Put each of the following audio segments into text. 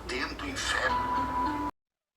maldento inferno.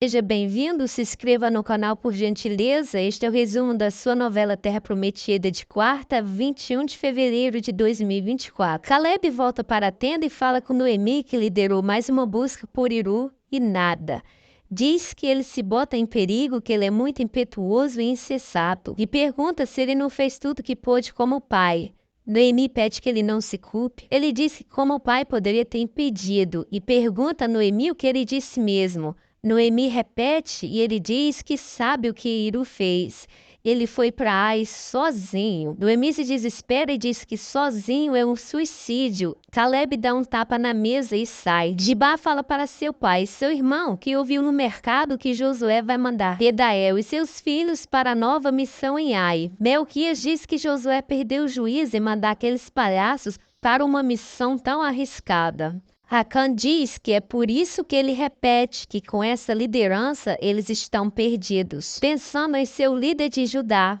Seja bem-vindo, se inscreva no canal por gentileza. Este é o resumo da sua novela Terra Prometida de quarta a 21 de fevereiro de 2024. Caleb volta para a tenda e fala com Noemi, que liderou mais uma busca por Iru, e nada. Diz que ele se bota em perigo, que ele é muito impetuoso e insensato, e pergunta se ele não fez tudo que pôde como pai. Noemi pede que ele não se culpe. Ele diz que como o pai poderia ter impedido, e pergunta a Noemi o que ele disse mesmo. Noemi repete e ele diz que sabe o que Iru fez. Ele foi para Ai sozinho. Noemi se desespera e diz que sozinho é um suicídio. Caleb dá um tapa na mesa e sai. Gibá fala para seu pai, seu irmão, que ouviu no mercado que Josué vai mandar Pedael e seus filhos para a nova missão em Ai. Melquias diz que Josué perdeu o juízo em mandar aqueles palhaços para uma missão tão arriscada. Acã diz que é por isso que ele repete que com essa liderança eles estão perdidos, pensando em seu líder de Judá.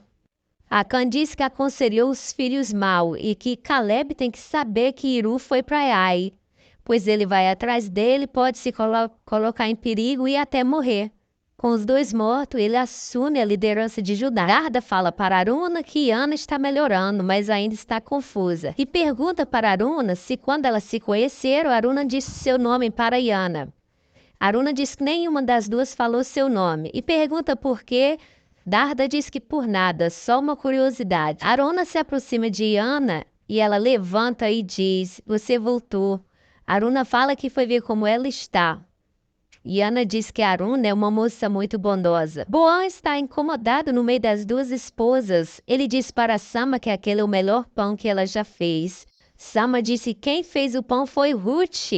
Acã diz que aconselhou os filhos mal e que Caleb tem que saber que Iru foi para Ai, pois ele vai atrás dele, pode se colocar em perigo e até morrer. Com os dois mortos, ele assume a liderança de Judá. Garda fala para Aruna que Ana está melhorando, mas ainda está confusa. E pergunta para Aruna se quando elas se conheceram, Aruna disse seu nome para Ana. Aruna diz que nenhuma das duas falou seu nome. E pergunta por quê. Darda diz que por nada, só uma curiosidade. Aruna se aproxima de Ana e ela levanta e diz, você voltou. Aruna fala que foi ver como ela está. E Ana diz que Aruna é uma moça muito bondosa. Boan está incomodado no meio das duas esposas. Ele diz para Sama que aquele é o melhor pão que ela já fez. Sama disse que quem fez o pão foi Ruth.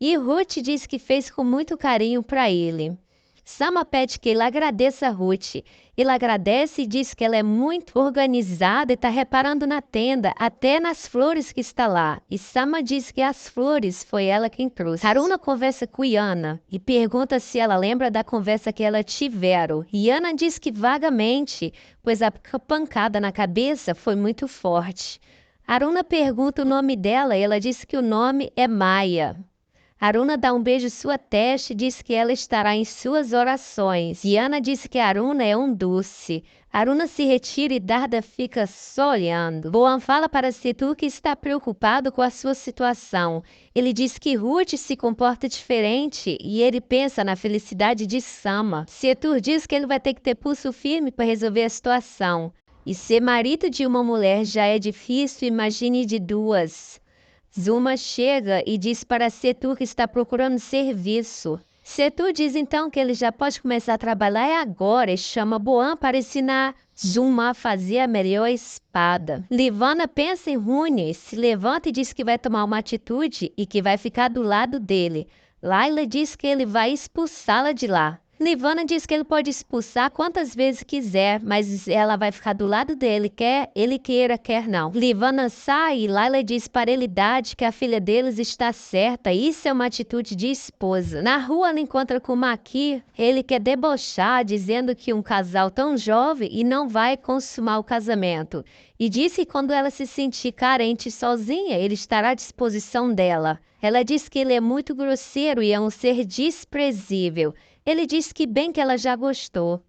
E Ruth diz que fez com muito carinho para ele. Sama pede que ele agradeça a Ruth. Ele agradece e diz que ela é muito organizada e está reparando na tenda, até nas flores que está lá. E Sama diz que as flores foi ela quem trouxe. Haruna conversa com Yana e pergunta se ela lembra da conversa que ela tiveram. Yana diz que vagamente, pois a pancada na cabeça foi muito forte. Haruna pergunta o nome dela e ela diz que o nome é Maia. Aruna dá um beijo em sua testa e diz que ela estará em suas orações. Yana diz que Aruna é um doce. Aruna se retira e Darda fica só olhando. Boan fala para Setur que está preocupado com a sua situação. Ele diz que Ruth se comporta diferente e ele pensa na felicidade de Sama. Setur diz que ele vai ter que ter pulso firme para resolver a situação. E ser marido de uma mulher já é difícil, imagine de duas. Zuma chega e diz para Setur que está procurando serviço. Setur diz então que ele já pode começar a trabalhar agora e chama Boan para ensinar Zuma a fazer a melhor espada. Livana pensa em Rune, se levanta e diz que vai tomar uma atitude e que vai ficar do lado dele. Laila diz que ele vai expulsá-la de lá. Livana diz que ele pode expulsar quantas vezes quiser, mas ela vai ficar do lado dele, quer ele queira, quer não. Livana sai e Laila diz para Elidade que a filha deles está certa, isso é uma atitude de esposa. Na rua ela encontra com Maqui, ele quer debochar, dizendo que um casal tão jovem e não vai consumar o casamento. E disse que quando ela se sentir carente sozinha, ele estará à disposição dela. Ela diz que ele é muito grosseiro e é um ser desprezível. Ele diz que bem que ela já gostou.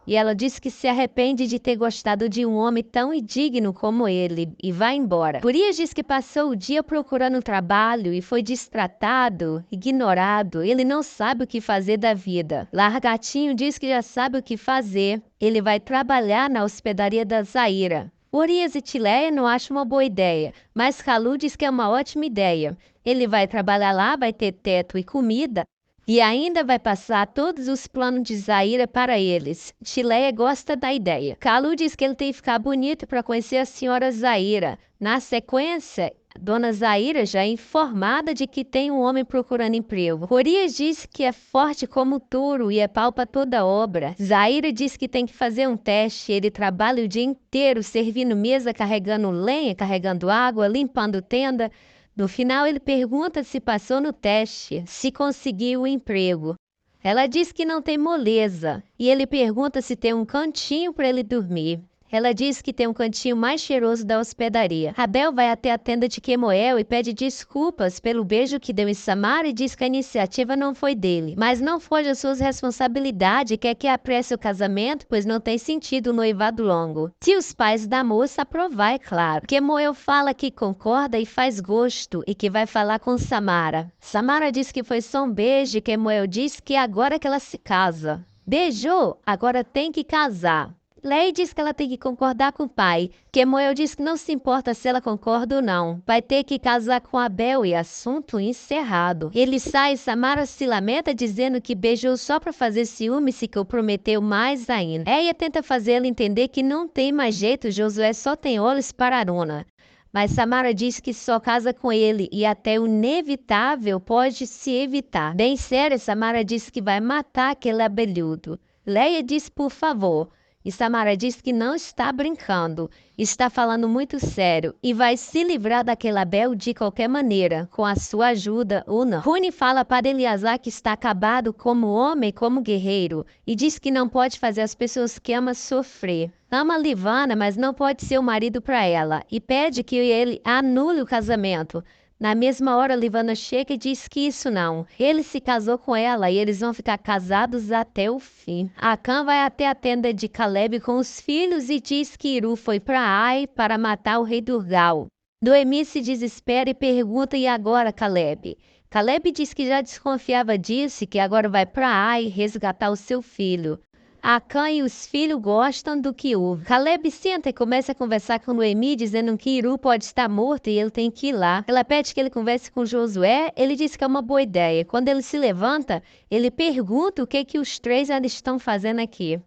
E ela diz que se arrepende de ter gostado de um homem tão indigno como ele e vai embora. Urias diz que passou o dia procurando trabalho e foi destratado, ignorado. Ele não sabe o que fazer da vida. Largatinho diz que já sabe o que fazer. Ele vai trabalhar na hospedaria da Zaira. Urias e Tileia não acham uma boa ideia, mas Kalu diz que é uma ótima ideia. Ele vai trabalhar lá, vai ter teto e comida. E ainda vai passar todos os planos de Zaira para eles. Tileia gosta da ideia. Kalu diz que ele tem que ficar bonito para conhecer a senhora Zaira. Na sequência, Dona Zaira já é informada de que tem um homem procurando emprego. Urias diz que é forte como touro e é pau para toda obra. Zaira diz que tem que fazer um teste. Ele trabalha o dia inteiro servindo mesa, carregando lenha, carregando água, limpando tenda. No final, ele pergunta se passou no teste, se conseguiu o emprego. Ela diz que não tem moleza e ele pergunta se tem um cantinho para ele dormir. Ela diz que tem um cantinho mais cheiroso da hospedaria. Abel vai até a tenda de Quemuel e pede desculpas pelo beijo que deu em Samara e diz que a iniciativa não foi dele. Mas não foge às suas responsabilidades e quer que apresse o casamento, pois não tem sentido o noivado longo. Se os pais da moça aprovar, é claro. Quemuel fala que concorda e faz gosto e que vai falar com Samara. Samara diz que foi só um beijo e Quemuel diz que agora que ela se casa. Beijou, agora tem que casar. Lei diz que ela tem que concordar com o pai. Quemuel diz que não se importa se ela concorda ou não. Vai ter que casar com Abel e assunto encerrado. Ele sai e Samara se lamenta dizendo que beijou só para fazer ciúme e se comprometeu mais ainda. Eia tenta fazê-la entender que não tem mais jeito, Josué só tem olhos para Aruna. Mas Samara diz que só casa com ele e até o inevitável pode se evitar. Bem séria, Samara diz que vai matar aquele abelhudo. Leia diz por favor. E Samara diz que não está brincando, está falando muito sério e vai se livrar daquele Abel de qualquer maneira, com a sua ajuda ou não. Rune fala para Eleazar que está acabado como homem, como guerreiro, e diz que não pode fazer as pessoas que ama sofrer. Ama Livana, mas não pode ser o marido para ela, e pede que ele anule o casamento. Na mesma hora, Livana chega e diz que isso não. Ele se casou com ela e eles vão ficar casados até o fim. Acã vai até a tenda de Caleb com os filhos e diz que Iru foi para Ai para matar o rei Durgal. Noemi se desespera e pergunta: e agora, Caleb? Caleb diz que já desconfiava disso e que agora vai para Ai resgatar o seu filho. Acã e os filhos gostam do que ouve. Caleb senta e começa a conversar com Noemi, dizendo que Iru pode estar morto e ele tem que ir lá. Ela pede que ele converse com Josué, ele diz que é uma boa ideia. Quando ele se levanta, ele pergunta o que os três ainda estão fazendo aqui.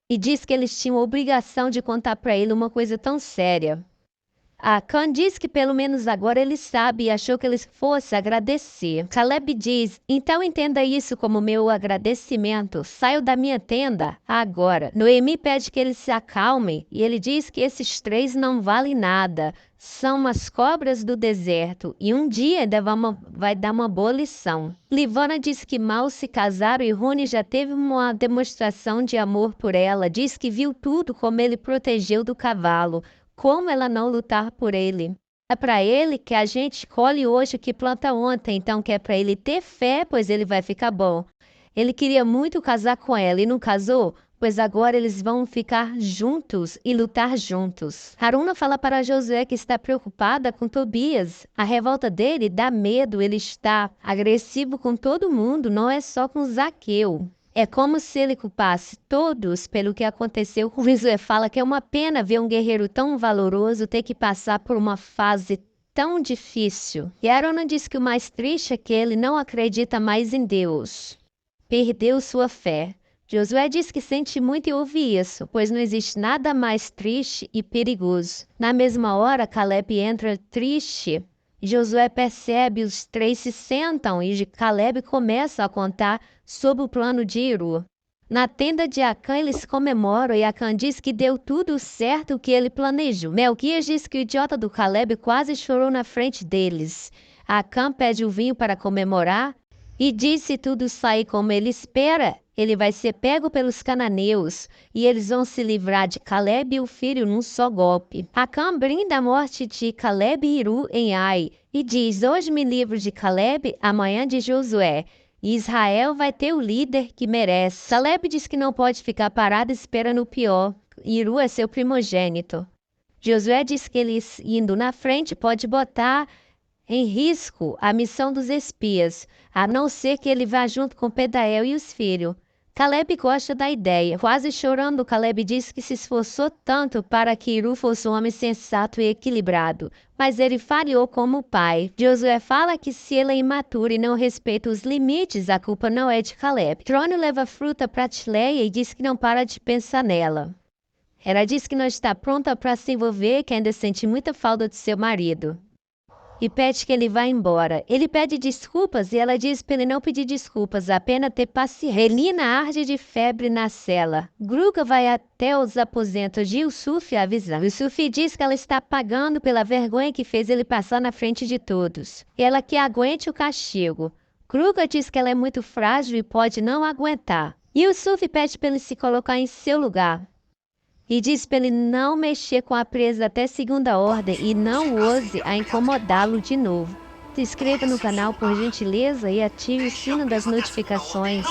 E diz que eles tinham a obrigação de contar para ele uma coisa tão séria. Acã diz que pelo menos agora ele sabe e achou que ele fosse agradecer. Caleb diz: então entenda isso como meu agradecimento. Saio da minha tenda agora. Noemi pede que ele se acalme e ele diz que esses três não valem nada. São umas cobras do deserto e um dia vai dar uma boa lição. Livana diz que mal se casaram e Rune já teve uma demonstração de amor por ela. Diz que viu tudo como ele protegeu do cavalo. Como ela não lutar por ele? É para ele que a gente colhe hoje o que planta ontem, então que é para ele ter fé, pois ele vai ficar bom. Ele queria muito casar com ela e não casou, pois agora eles vão ficar juntos e lutar juntos. Haruna fala para Josué que está preocupada com Tobias. A revolta dele dá medo, ele está agressivo com todo mundo, não é só com Zaqueu. É como se ele culpasse todos pelo que aconteceu. O Josué fala que é uma pena ver um guerreiro tão valoroso ter que passar por uma fase tão difícil. E Arona diz que o mais triste é que ele não acredita mais em Deus. Perdeu sua fé. Josué diz que sente muito e ouve isso, pois não existe nada mais triste e perigoso. Na mesma hora, Caleb entra triste. Josué percebe, os três se sentam e Caleb começa a contar sobre o plano de Iru. Na tenda de Acã eles comemoram e Acã diz que deu tudo certo o que ele planejou. Melquias diz que o idiota do Caleb quase chorou na frente deles. Acã pede o vinho para comemorar e diz se tudo sair como ele espera, ele vai ser pego pelos cananeus e eles vão se livrar de Caleb e o filho num só golpe. Acã brinda a morte de Caleb e Iru em Ai e diz: hoje me livro de Caleb, amanhã de Josué. E Israel vai ter o líder que merece. Caleb diz que não pode ficar parado esperando o pior. Iru é seu primogênito. Josué diz que ele indo na frente pode botar em risco a missão dos espias, a não ser que ele vá junto com Pedael e os filhos. Caleb gosta da ideia. Quase chorando, Caleb diz que se esforçou tanto para que Iru fosse um homem sensato e equilibrado, mas ele falhou como pai. Josué fala que se ele é imaturo e não respeita os limites, a culpa não é de Caleb. Trônio leva fruta para Tileia e diz que não para de pensar nela. Ela diz que não está pronta para se envolver, que ainda sente muita falta de seu marido. E pede que ele vá embora. Ele pede desculpas e ela diz para ele não pedir desculpas, apenas ter paciência. Relina arde de febre na cela. Gruga vai até os aposentos de Yusuf avisando. Yusuf diz que ela está pagando pela vergonha que fez ele passar na frente de todos. Ela que aguente o castigo. Gruga diz que ela é muito frágil e pode não aguentar. Yusuf pede para ele se colocar em seu lugar. e diz para ele não mexer com a presa até segunda ordem e não ouse a incomodá-lo de novo. Se inscreva no canal por gentileza e ative o sino das notificações.